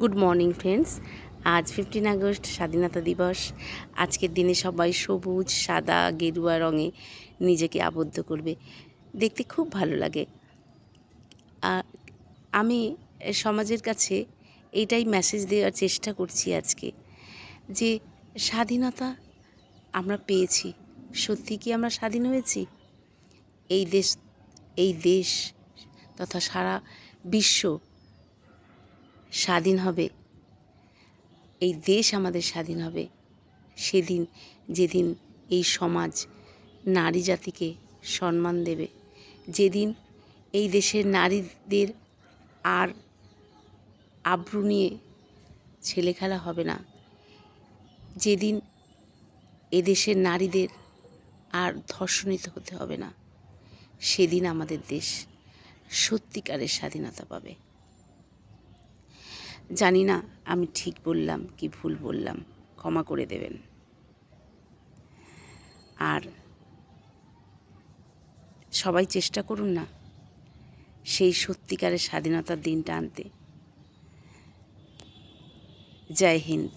Good morning friends. আজ 15 August স্বাধীনতা দিবস। আজকের দিনে সবাই সবুজ, সাদা, গেরুয়া রঙে নিজেকে আবদ্ধ করবে, দেখতে খুব ভালো লাগে। আমি সমাজের কাছে এইটাই মেসেজ দেওয়ার চেষ্টা করছি আজকে, যে স্বাধীনতা আমরা পেয়েছি। সত্যি কি আমরা স্বাধীন হয়েছি? এই দেশ তথা সারা বিশ্ব স্বাধীন হবে, এই দেশ আমাদের স্বাধীন হবে সেদিন, যেদিন এই সমাজ নারী জাতিকে সম্মান দেবে, যেদিন এই দেশের নারীদের আর আব্রু নিয়ে ছেলেখেলা হবে না, যেদিন এদেশের নারীদের আর ধর্ষণিত হতে হবে না, সেদিন আমাদের দেশ সত্যিকারের স্বাধীনতা পাবে। জানি না আমি ঠিক বললাম কি ভুল বললাম, ক্ষমা করে দেবেন। আর সবাই চেষ্টা করুন না সেই সত্যিকারের স্বাধীনতার দিনটা আনতে। জয় হিন্দ।